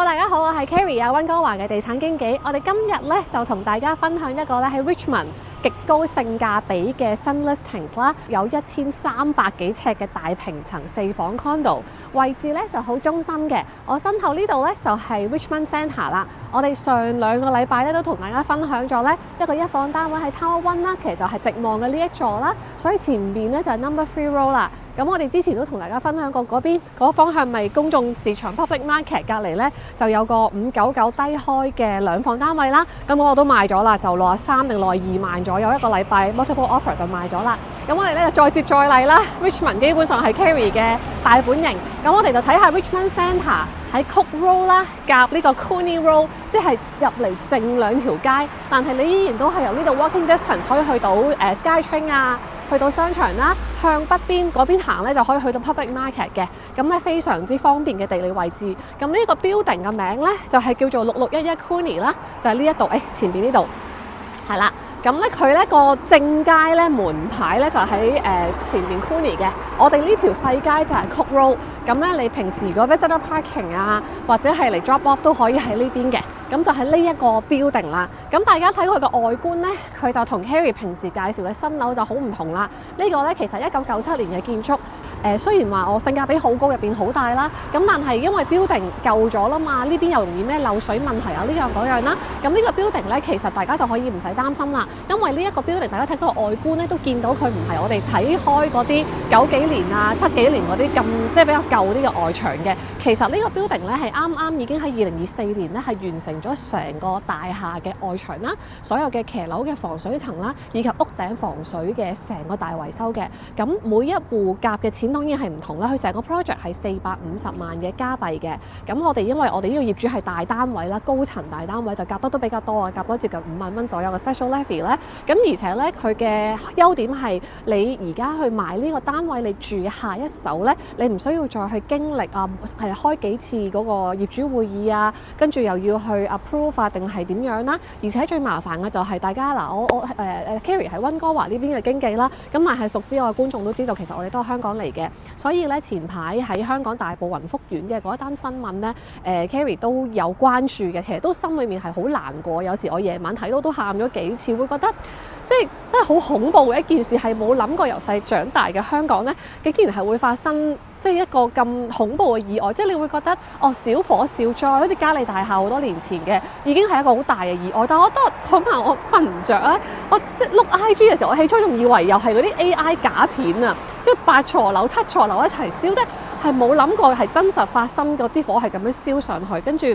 Hello， 大家好，我係 Carrie 啊，溫哥華嘅地產經紀。我哋今日咧就同大家分享一個咧喺 Richmond 極高性價比嘅新 listings 啦，有1300幾尺嘅大平層4房 condo， 位置咧就好中心嘅。我身後呢度咧就係 Richmond Centre 啦。我哋上2個禮拜咧都同大家分享咗咧一個1房單位喺 Tower 1啦，其實就係直望嘅呢一座啦，所以前面咧就係 Number 3 Road 啦。咁我哋之前都同大家分享過嗰邊嗰方向咪公眾市場 Public Market 隔離咧就有個599低開嘅2房單位啦，咁我都賣咗啦，就63定62萬左右一個禮拜 multiple offer 就賣咗啦。咁我哋咧就再接再厲啦 ，Richmond 基本上係 Carrie 嘅大本營。咁我哋就睇下 Richmond Centre 喺 Cook Road 啦，夾呢個 Cooney Road， 即係入嚟正2條街，但係你依然都係由呢度 walking distance 可以去到SkyTrain 啊。去到商場啦，向北邊嗰邊行咧就可以去到 Public Market 嘅，咁咧非常之方便嘅地理位置。咁呢個 building 嘅名咧就係叫做6611 Cooney 啦，就係呢一度，前邊呢度係啦。咁咧佢咧個正街咧門牌咧就喺前面 Cooney 嘅，我哋呢條細街就係 Cook Road。咁咧你平時如果 visitor parking 啊，或者係嚟 drop off 都可以喺呢邊嘅。咁就係呢一個 building 啦。咁大家睇佢個外觀咧，佢就同 Carrie 平時介紹嘅新樓就好唔同啦。呢個咧其實1997年嘅建築。雖然話我性價比好高，入邊好大啦，咁但係因為 building 舊咗啦嘛，呢邊又容易咩漏水問題啊，呢樣嗰樣啦。咁呢個 building 咧，其實大家就可以唔使擔心啦，因為呢一個 building 大家睇佢個外觀咧，都見到佢唔係我哋睇開嗰啲90幾年啊、70幾年嗰啲咁即係比較舊啲嘅外牆嘅。其實呢個 building 咧係啱已經喺2024年咧係完成咗成個大廈嘅外牆啦，所有嘅騎樓嘅防水層啦，以及屋頂防水嘅成個大維修嘅。咁每一戶夾嘅錢當然係唔同啦，佢成個 project 係450萬嘅加幣嘅。咁我哋因為我哋呢個業主係大單位啦，高層大單位就夾得都比較多啊，夾多接近5萬蚊左右嘅 special levy 咧。咁而且咧佢嘅優點係你而家去買呢個單位，你住下一手咧，你唔需要再去經歷開幾次嗰個業主會議啊，跟住又要去 approve 啊，定係點樣啦？而且最麻煩嘅就係大家嗱，我Carrie 喺溫哥華呢邊嘅經紀啦，咁但係熟知我嘅觀眾都知道，其實我哋都係香港嚟嘅。所以咧前排喺香港大埔雲福苑嘅嗰一單新聞咧，Carrie 都有關注嘅，其實都心裏面係好難過，有時我夜晚睇到都喊咗幾次，會覺得即係真係好恐怖嘅一件事，係冇諗過由細長大嘅香港咧，竟然係會發生即係一個咁恐怖嘅意外，即係你會覺得小火小災，好似嘉利大廈好多年前嘅已經係一個好大嘅意外，但我覺得可能我瞓唔着啊，我碌 IG 嘅時候，我起初仲以為又係嗰啲 AI 假片啊，即係8座樓、7座樓一齊燒，即係冇諗過係真實發生嗰啲火係咁樣燒上去，跟住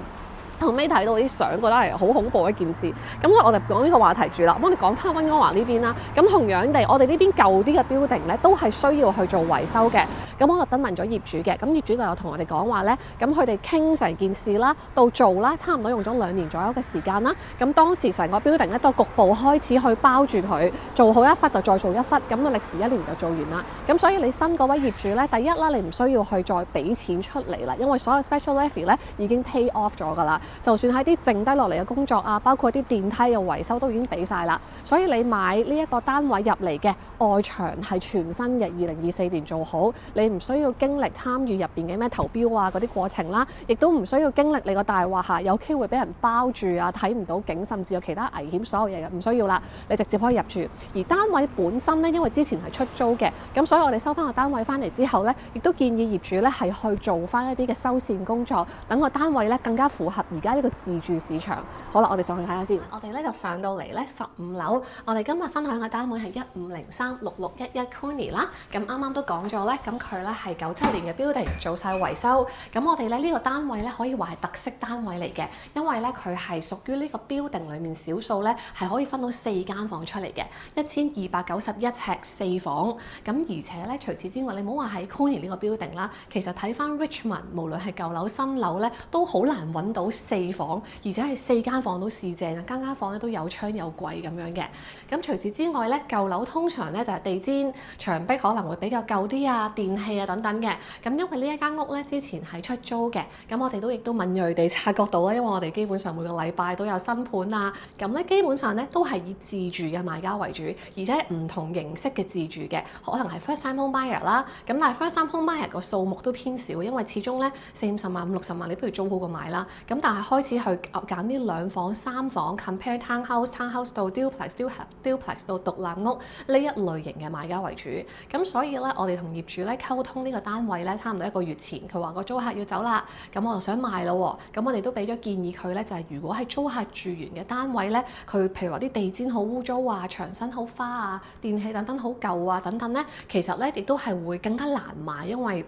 後尾睇到啲相，覺得係好恐怖一件事。咁我哋講呢個話題住啦，我哋講翻溫哥華呢邊啦。咁同樣地，我哋呢邊舊啲嘅 building 咧，都係需要去做維修嘅。咁我特登問咗業主嘅，咁業主就有同我哋講話咧，咁佢哋傾成件事啦，到做啦，差唔多用咗2年左右嘅時間啦。咁當時成個 building 咧都局部開始去包住佢，做好一忽就再做一忽，咁嘅歷時1年就做完啦。咁所以你新嗰位業主咧，第一啦，你唔需要去再俾錢出嚟啦，因為所有 special levy 咧已經 pay off 咗㗎啦。就算喺啲剩低落嚟嘅工作啊，包括啲電梯嘅維修都已經俾晒啦。所以你買呢一個單位入嚟嘅外牆係全新嘅，2024年做好，你唔需要經歷參與入邊嘅咩投標啊嗰啲過程啦，亦都唔需要經歷你個大廈下有機會俾人包住啊，睇唔到景，甚至有其他危險，所有嘢嘅唔需要啦，你直接可以入住。而單位本身咧，因為之前係出租嘅，咁所以我哋收翻個單位翻嚟之後咧，亦都建議業主咧係去做翻一啲嘅修繕工作，等個單位咧更加符合而家呢個自住市場。好啦，我哋上去睇下先。我哋咧就上到嚟咧15樓，我哋今日分享嘅單位係15036611 Cooney 啦。咁啱啱都講咗咧，咁佢咧係97年嘅 building 做晒維修。咁我哋咧呢個單位咧可以話係特色單位嚟嘅，因為咧佢係屬於呢個 building 裡面少數咧係可以分到4間房出嚟嘅，1291尺4房。咁而且咧除此之外，你唔好話喺 Cooney 呢個 building 啦，其實睇翻 Richmond 無論係舊樓新樓咧，都好難揾到4 4房，而且係4間房都試正，間間房咧都有窗有櫃咁樣嘅。咁除此之外咧，舊樓通常咧就係地氈、牆壁可能會比較舊啲啊，電器啊等等嘅。咁因為呢一間屋咧之前係出租嘅，咁我哋都敏鋭地察覺到啦，因為我哋基本上每個禮拜都有新盤啊，咁咧基本上咧都係以自住嘅買家為主，而且唔同形式嘅自住嘅，可能係 first time home buyer 啦，咁但係 first time home buyer 個數目都偏少，因為始終咧40-50萬、50-60萬，你不如租好過買啦。咁但係開始去揀啲2房、3房 compare townhouse 到 duplex 到獨立屋呢一類型嘅買家為主。咁所以咧，我哋同業主咧溝通呢個單位咧，差唔多1個月前，佢話個租客要走啦，咁我就想賣咯喎。咁我哋都俾咗建議佢咧，就係如果係租客住完嘅單位咧，佢譬如話啲地氈好污糟啊、牆身好花啊、電器等等好舊啊等等咧，其實咧亦都係會更加難賣，因為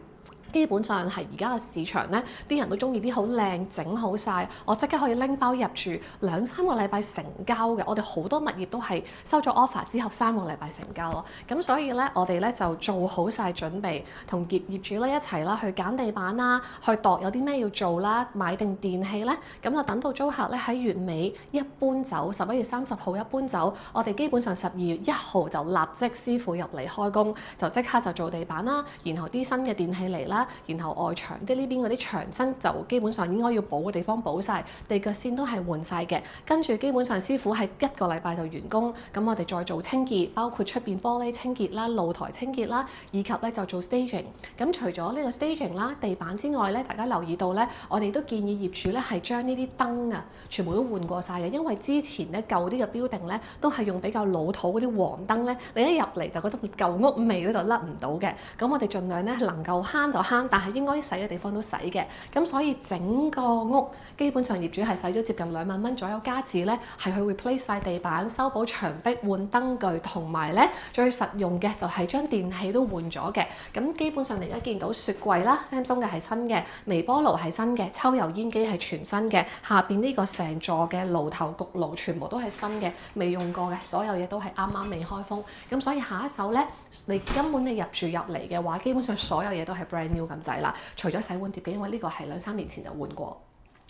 基本上係而家嘅市場咧，啲人都中意啲好靚整好晒，我即刻可以拎包入住2-3個禮拜成交嘅。我哋好多物業都係收咗 offer 之後3個禮拜成交咯。咁所以咧，我哋咧就做好晒準備，同業主咧一齊啦去揀地板啦，去度有啲咩要做啦，買定電器咧，咁就等到租客咧喺月尾一搬走，11月30號一搬走，我哋基本上12月1號就立即師傅入嚟開工，就即刻就做地板啦，然後啲新嘅電器嚟啦。然後外牆即係呢邊嗰啲牆身就基本上應該要補嘅地方補晒，地腳線都係換晒嘅。跟住基本上師傅係1個禮拜就完工，咁我哋再做清潔，包括出邊玻璃清潔啦、露台清潔啦，以及咧就做 staging。咁除咗呢個 staging 啦、地板之外咧，大家留意到咧，我哋都建議業主咧係將呢啲燈啊全部都換過晒嘅，因為之前咧舊啲嘅 building咧都係用比較老土嗰啲黃燈咧，你一入嚟就覺得舊屋味嗰度甩唔到嘅。咁我哋盡量咧能夠慳就慳，但係應該使嘅地方都使嘅。咁所以整個屋基本上業主係使咗接近2萬蚊左右加紙咧，係去 replace 晒地板、修補牆壁、換燈具，同埋咧最實用嘅就係將電器都換咗嘅。咁基本上你而家見到雪櫃啦，Samsung 嘅係新嘅，微波爐係新嘅，抽油煙機係全新嘅，下邊呢個成座嘅爐頭焗爐全部都係新嘅，未用過嘅，所有嘢都係啱啱未開封。咁所以下一手咧，你根本你入住入嚟嘅話，基本上所有嘢都係 brand new 咁滯啦，除咗洗碗碟嘅，因為呢個係2-3年前就換過。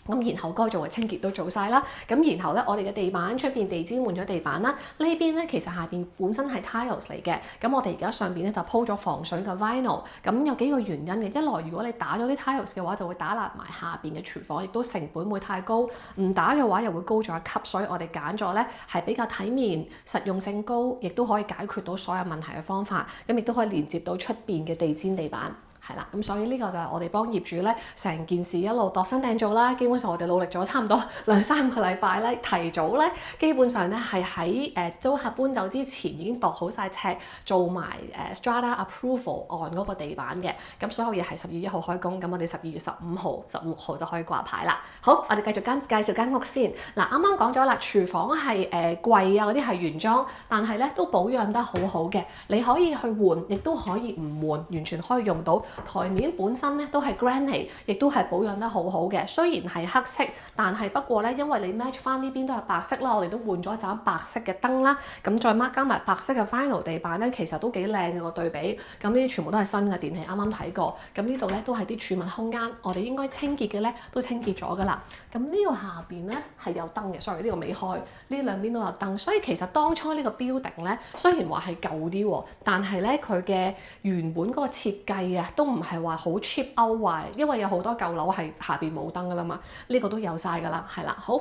咁然後該做嘅清潔都做晒啦，咁然後咧我哋嘅地板出邊地氈換咗地板啦，呢邊咧其實下邊本身係 tiles 嚟嘅，咁我哋而家上邊咧就鋪咗防水嘅 vinyl， 咁有幾個原因嘅，一來如果你打咗啲 tiles 嘅話，就會打爛埋下邊嘅廚房，亦都成本會太高；唔打嘅話又會高咗一級，所以我哋揀咗咧係比較體面、實用性高，亦都可以解決到所有問題嘅方法，咁亦都可以連接到出邊嘅地氈地板。係啦，咁所以呢個就係我哋幫業主咧成件事一路度身訂造啦。基本上我哋努力咗差唔多2-3個禮拜咧，提早咧基本上咧係喺租客搬走之前已經度好晒尺，做埋Strata Approval 按嗰個地板嘅。咁所有嘢係12月1號開工，咁我哋12月15號、16號就可以掛牌啦。好，我哋繼續介紹間屋先。嗱，啱啱講咗啦，廚房係櫃啊嗰啲係原裝，但係咧都保養得好好嘅，你可以去換，亦都可以唔換，完全可以用到。台面本身咧都係 granite， 亦都係保養得好好嘅。雖然係黑色，但係不過咧，因為你 match 翻呢邊都係白色啦，我哋都換咗一盞白色嘅燈啦。咁再加埋白色嘅 vinyl 地板咧，其實都幾靚嘅個對比。咁呢啲全部都係新嘅電器，啱啱睇過。咁呢度咧都係啲儲物空間，我哋應該清潔嘅咧都清潔咗㗎啦。咁呢個下邊咧係有燈嘅，sorry 呢個未開，呢兩邊都有燈。所以其實當初呢個 building 咧，雖然話係舊啲喎，但係咧佢嘅原本嗰個設計啊，都唔係話好 cheap out 壞，因為有好多舊樓係下邊冇燈㗎啦嘛，呢個都有晒㗎啦，係啦，好。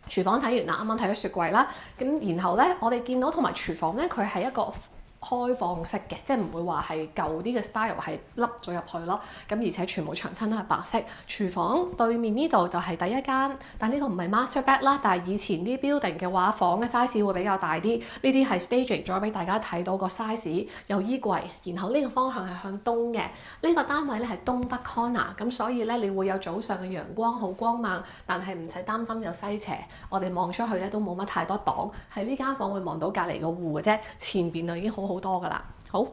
廚房睇完啦，啱啱睇咗雪櫃啦，咁然後咧我哋見到同埋廚房咧，佢係一個開放式嘅，即係唔會話係舊啲嘅 style 係凹咗入去咯。咁而且全部牆身都係白色。廚房對面呢度就係第一間，但呢個唔係 master bed 啦。但係以前啲 building 嘅話，房嘅 size 會比較大啲。呢啲係 staging 咗俾大家睇到個 size， 有衣櫃。然後呢個方向係向東嘅。呢個單位咧係東北 corner， 咁所以咧你會有早上嘅陽光好光猛，但係唔使擔心有西斜。我哋望出去咧都冇乜太多擋，喺呢間房會望到隔離個戶嘅啫。前邊就已經好多㗎啦，好。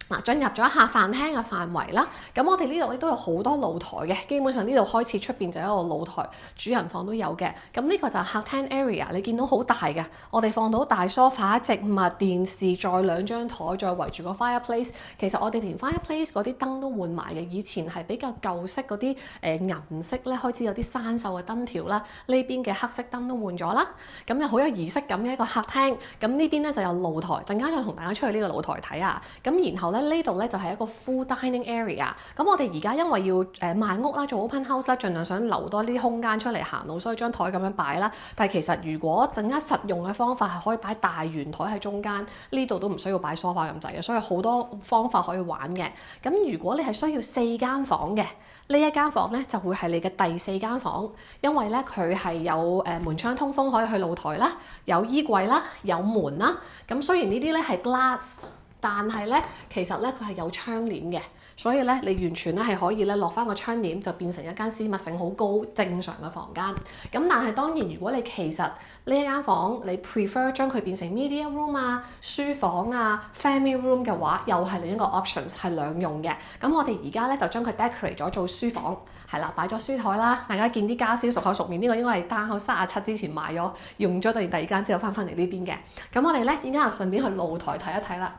嗱，進入咗客飯廳嘅範圍啦，咁我哋呢度咧都有好多露台嘅，基本上呢度開始出邊就有一個露台，主人房都有嘅。咁呢個就係客廳 area， 你見到好大嘅，我哋放到大梳化、植物、電視，再2張台，再圍住個 fireplace。其實我哋連 fireplace 嗰啲燈都換埋嘅，以前係比較舊式嗰啲銀色咧，開始有啲生鏽嘅燈條啦。呢邊嘅黑色燈都換咗啦，咁又好有儀式感嘅一個客廳。咁呢邊咧就有露台，陣間再同大家出去呢個露台睇下。咁然後呢度咧就係一個 full dining area。咁我哋而家因為要賣屋啦，做 open house 啦，盡量想留多啲空間出嚟行路，所以張台咁樣擺啦。但係其實如果陣間實用嘅方法係可以擺大圓台喺中間，呢度都唔需要擺梳化咁滯嘅，所以好多方法可以玩嘅。咁如果你係需要4間房嘅，呢一間房咧就會係你嘅第4間房，因為咧佢係有門窗通風可以去露台啦，有衣櫃啦，有門啦。咁雖然呢啲咧係 glass，但係咧，其實咧佢係有窗簾嘅，所以咧你完全咧係可以咧落翻個窗簾就變成一間私密性好高正常嘅房間。咁但係當然，如果你其實呢一間房你 prefer 將佢變成 media room 啊、書房啊、family room 嘅話，又係另一個 options 係兩用嘅。咁我哋而家咧就將佢 decorate 咗做書房，係啦，擺咗書台啦。大家見啲家私熟口熟面，呢個應該係單口37之前買咗，用咗第二間之後翻嚟呢邊嘅。咁我哋咧而家又順便去露台睇一睇啦。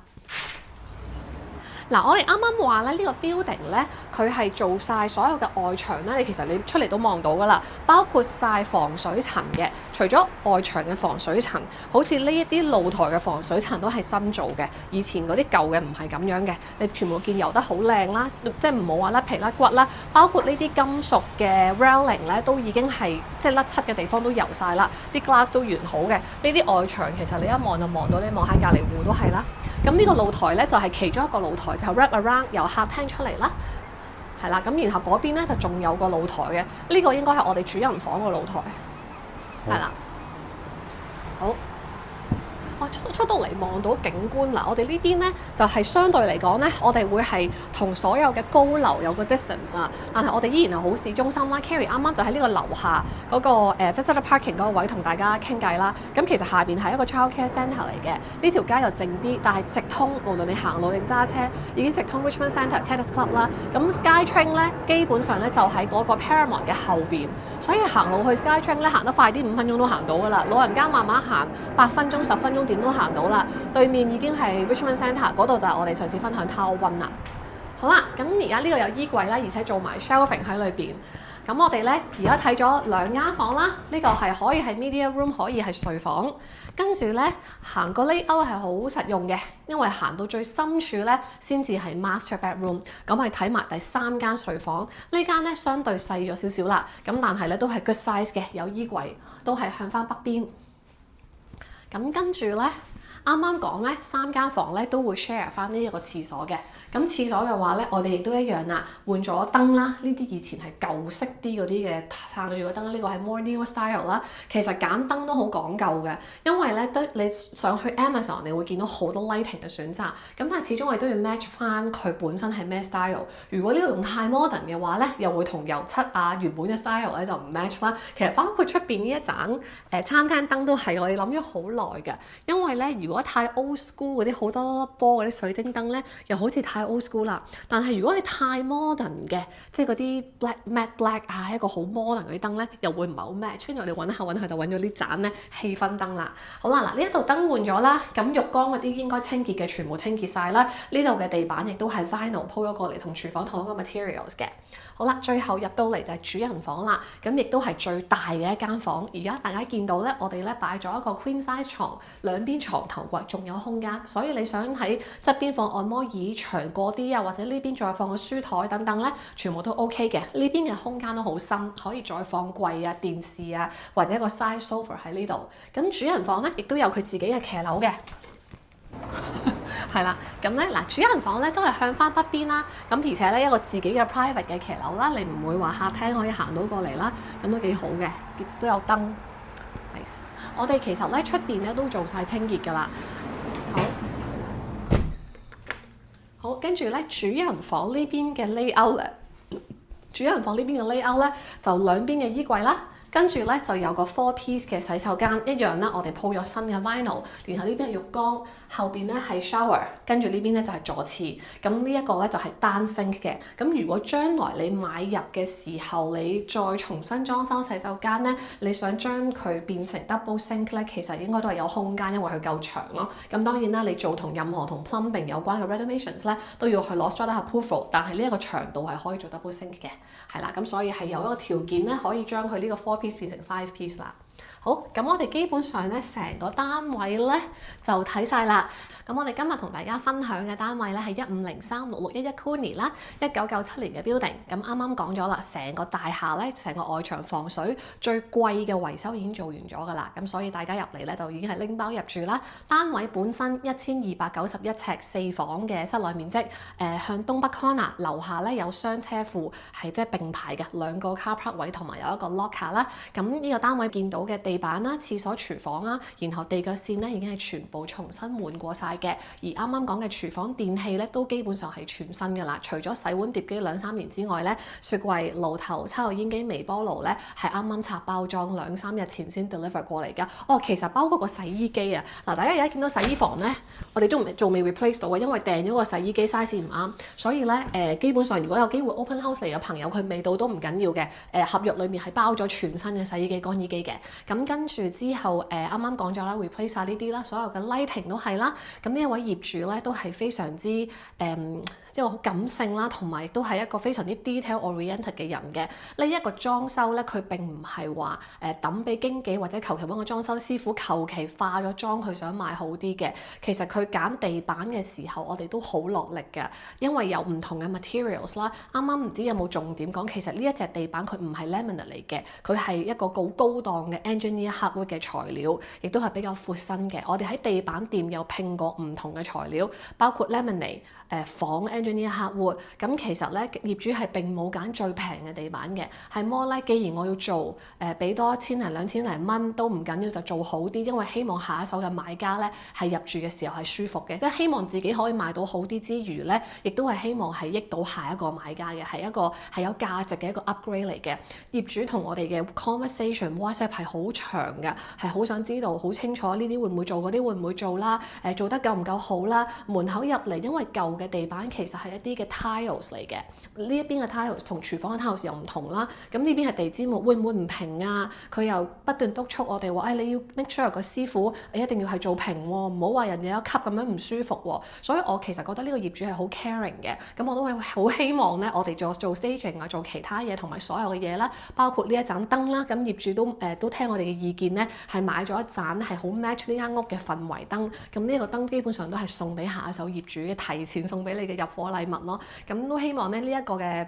嗱，我哋啱啱話咧，呢個 building 咧，佢係做晒所有嘅外牆咧，你其實你出嚟都望到噶啦，包括晒防水層嘅。除咗外牆嘅防水層，好似呢一啲露台嘅防水層都係新做嘅，以前嗰啲舊嘅唔係咁樣嘅。你全部見油得好靚啦，即係唔好話甩皮甩骨啦。包括呢啲金屬嘅 railing 咧，都已經係即係甩漆嘅地方都油晒啦，啲 glass 都完好嘅。呢啲外牆其實你一望就望到，你望下隔離戶都係啦。咁呢個露台咧就係其中一個露台，就 wrap around 由客廳出嚟啦，係啦。咁然後嗰邊咧就仲有個露台嘅，呢個應該係我哋主人房個露台，係啦。好。我出到嚟望到景觀啦，我哋呢邊咧就係相對嚟講咧，我哋會係同所有嘅高樓有個 distance 啊，但係我哋依然係好市中心啦。Carrie 啱啱就喺呢個樓下嗰個visitor parking 嗰個位同大家傾偈啦。咁其實下邊係一個 childcare centre 嚟嘅，呢條街又靜啲，但係直通，無論你行路定揸車，已經直通 Richmond Centre、Cadets Club 啦。咁 SkyTrain 咧基本上咧就喺嗰個 Paramount 嘅後邊，所以行路去 SkyTrain 咧行得快啲，5分鐘都行到㗎啦。老人家慢慢行8分鐘、10分鐘。點都行到啦，對面已經係 Richmond Centre 嗰度，就係我哋上次分享 Tower 1啦。好啦，咁而家呢個有衣櫃啦，而且做埋 shelving 喺裏邊。咁我哋咧而家睇咗2間房啦，呢個係可以係 media room， 可以係睡房。跟住咧行個 layout 係好實用嘅，因為行到最深處咧先至係 master bedroom。咁我哋睇埋第3間睡房，呢間咧相對細咗少少啦，咁但係咧都係 good size 嘅，有衣櫃，都係向翻北邊。咁跟住咧，啱啱講咧3間房咧都會 share 翻呢一個廁所嘅。咁廁所嘅話咧，我哋亦都一樣啦，換咗燈啦。呢啲以前係舊式啲嗰啲嘅撐住個燈，呢個係 more new style 啦。其實揀燈都好講究嘅，因為咧都你上去 Amazon 你會見到好多 lighting 嘅選擇。咁但係始終我哋都要 match 翻佢本身係咩 style。如果呢個用太 modern 嘅話咧，又會同油漆啊原本嘅 style 咧就唔 match 啦。其實包括出邊呢一盞餐廳燈都係我哋諗咗好耐嘅，因為咧如果太 old school 嗰啲好多粒波嗰啲水晶燈咧，又好似太 old school 啦。但係如果係太 modern 嘅，即係嗰啲 black matte black 啊，一個好 modern 嗰啲燈咧，又會唔係好 match。跟住我哋揾下就揾咗呢盞咧氣氛燈啦。好啦，嗱呢一度燈換咗啦，咁浴缸嗰啲應該清潔嘅全部清潔晒啦。呢度嘅地板亦都係 vinyl 鋪咗過嚟，同廚房同一個 materials 嘅。好啦，最後入到嚟就係主人房啦，咁亦都係最大嘅一間房。而家大家見到咧，我哋咧擺咗一個 queen size 床，兩邊床頭櫃仲有空間，所以你想喺側邊放按摩椅長過啲啊，或者呢邊再放個書台等等咧，全部都 OK 嘅。呢邊嘅空間都好深，可以再放櫃啊、電視啊，或者一個 side sofa 喺呢度。咁主人房咧亦都有佢自己嘅騎樓嘅。係啦，咁咧嗱，主人房咧都係向翻北邊啦，咁而且咧一個自己嘅 private 嘅騎樓啦，你唔會話客廳可以行到過嚟啦，咁都幾好嘅，亦都有燈。Nice。我哋其實咧出邊咧都做晒清潔㗎啦。好，跟住咧主人房呢邊嘅 layout 咧，主人房呢邊嘅 layout 咧就兩邊嘅衣櫃啦。跟住咧就有個 4-piece 嘅洗手間，一樣啦，我哋鋪咗新嘅 vinyl，然後呢邊係浴缸，後邊咧係 shower， 跟住呢邊咧就係座廁。咁呢一個咧就係單 sink 嘅。咁如果將來你買入嘅時候，你再重新裝修洗手間咧，你想將佢變成 double sink 咧，其實應該都係有空間，因為佢夠長咯。咁當然啦，你做同任何同 plumbing 有關嘅 renovations 咧，都要去攞 strata approval， 但係呢一個長度係可以做 double sink 嘅，係啦。咁所以係有一個條件咧，可以將佢呢個 4-piece 變成 5-piece 啦。好，咁我哋基本上咧成個單位咧就睇晒啦。咁我哋今日同大家分享嘅單位咧係1503661 Cooney 啦，1997年嘅 building。咁啱啱講咗啦，成個大廈咧，成個外牆防水最貴嘅維修已經做完咗㗎啦。咁所以大家入嚟咧就已經係拎包入住啦。單位本身1291尺4房嘅室內面積，向東北 corner， 樓下咧有雙車庫，係即係並排嘅2個 car park 位同埋有一個 locker 啦。咁呢個單位見到嘅地板啦、廁所、廚房啦，然後地腳線咧已經係全部重新換過晒嘅。而啱啱講嘅廚房電器咧都基本上係全新㗎啦。除咗洗碗碟機2-3年之外咧，雪櫃、爐頭、抽油煙機、微波爐咧係啱啱拆包裝2-3日前先 deliver 過嚟㗎。哦，其實包括個洗衣機啊，嗱，大家而家見到洗衣房咧，我哋仲未 replace 到嘅，因為訂咗個洗衣機 size 唔啱，所以咧基本上如果有機會 open house 嚟嘅朋友，佢未到都唔緊要嘅。合約裏面係包咗全新嘅洗衣機、乾衣機嘅。咁跟住之後啱啱講咗啦 replace 晒呢啲啦，所有嘅 lighting 都係啦。咁呢一位業主咧都係非常之即係好感性啦，同埋都係一個非常之 detail oriented 嘅人嘅。呢一個裝修咧，佢並唔係話抌俾經紀或者求其揾個裝修師傅求其化咗妝佢想賣好啲嘅。其實佢揀地板嘅時候，我哋都好落力嘅，因為有唔同嘅 materials 啦。啱啱唔知有冇重點講，其實呢一隻地板佢唔係 laminate 嚟嘅，佢係一個好高檔嘅 engineer hardwood 嘅材料，亦都係比較闊身嘅。我哋喺地板店有拼過唔同嘅材料，包括 laminate、仿 engineer hardwood。咁其實咧業主係並冇揀最平嘅地板嘅，係 more like 既然我要做俾多1000零2000零蚊都唔緊要，就做好啲，因為希望下一手嘅買家咧係入住嘅時候係舒服嘅，即係希望自己可以賣到好啲之餘咧，亦都係希望係益到下一個買家嘅，係一個係有價值嘅一個 upgrade 嚟嘅。業主同我哋嘅 conversation WhatsApp 係好長嘅，係好想知道好清楚呢啲會唔會做，嗰啲會唔會做啦，做得夠唔夠好啦。門口入嚟，因為舊嘅地板其實係一啲嘅 tiles 嚟嘅，呢一邊嘅 tiles 同廚房嘅 tiles 又唔同啦。咁呢邊係地氈木，會唔會唔平啊？佢又不斷督促我哋話，你要 make sure 個師傅你一定要係做平喎，唔好話人哋有級咁樣唔舒服喎。所以我其實覺得呢個業主係好 caring 嘅。咁我都會好希望咧，我哋做 staging 啊，做其他嘢同埋所有嘅嘢啦，包括呢一盞燈啦。咁業主都聽我哋嘅意見咧，係買咗一盞係好 match 呢間屋嘅氛圍燈。咁呢個燈基本上都係送俾下一手業主嘅，提前送俾你嘅入伙禮物咯。咁都希望咧呢一個嘅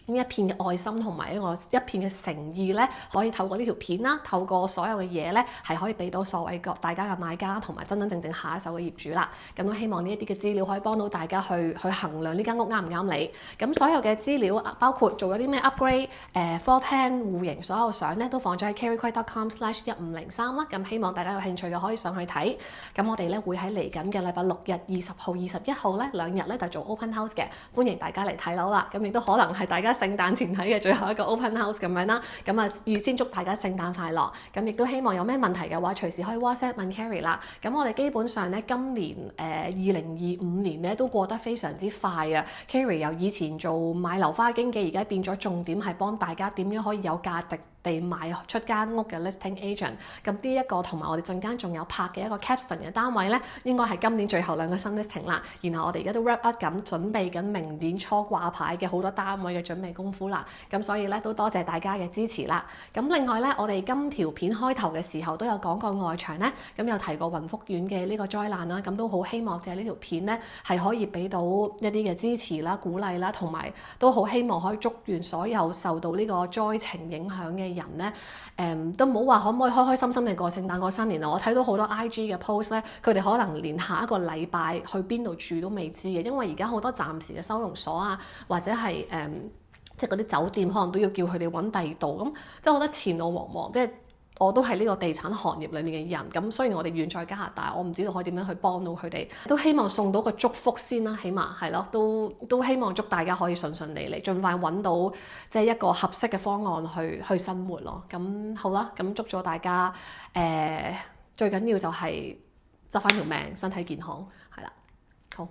呢一片嘅愛心同埋一片嘅誠意咧，可以透過呢條片啦，透過所有嘅嘢咧，係可以俾到所謂大家嘅買家同埋真真正正下一手嘅業主啦。咁都希望呢一啲嘅資料可以幫到大家去衡量呢間屋啱唔啱你。咁所有嘅資料包括做咗啲咩 upgrade、floor plan、戶型所有相咧，都放咗喺careyquay.com/1503啦。咁希望大家有興趣嘅可以上去睇。咁我哋咧會喺嚟緊嘅禮拜6日20號、21號咧2日咧就做 open house 嘅，歡迎大家嚟睇樓啦。咁亦都可能係大家聖誕前睇嘅最後一個 open house 咁樣啦。咁啊預先祝大家聖誕快樂。咁亦都希望有咩問題嘅話，隨時可以 WhatsApp 問 Carey 啦。咁我哋基本上咧今年2025年咧都過得非常之快啊。Carey 由以前做買樓花經紀，而家變咗重點係幫大家點樣可以有價值地賣出間屋嘅 listing agent。咁呢一個同埋我哋陣間仲有拍嘅一個 Capstan 嘅單位咧，應該係今年最後2個新 listing 啦。然後我哋而家都 wrap up 緊，準備緊明年初掛牌嘅好多單位嘅準備功夫啦。咁所以咧都多謝大家嘅支持啦。咁另外咧，我哋今條片開頭嘅時候都有講過外牆咧，咁有提過雲福苑嘅呢個災難啦。咁都好希望借呢條片咧係可以俾到一啲嘅支持啦、鼓勵啦，同埋都好希望可以祝願所有受到呢個災情影響嘅人咧，都唔好話可唔可以開開心心地過聖誕過新年啊！我睇到好多 IG 嘅 post 咧，佢哋可能連下一個禮拜去邊度住都未知嘅，因為而家好多暫時嘅收容所啊，或者係即係嗰啲酒店可能都要叫佢哋揾第二度，咁即係我覺得前路茫茫，即係我都係呢個地產行業裡面嘅人，咁雖然我哋遠在加拿大，我唔知道可以點樣去幫到佢哋，都希望送到個祝福先啦，起碼係咯，都希望祝大家可以順順利利，盡快揾到即係一個合適嘅方案去生活咯。咁好啦，咁祝咗大家最緊要就係執翻條命，身體健康，係啦，好。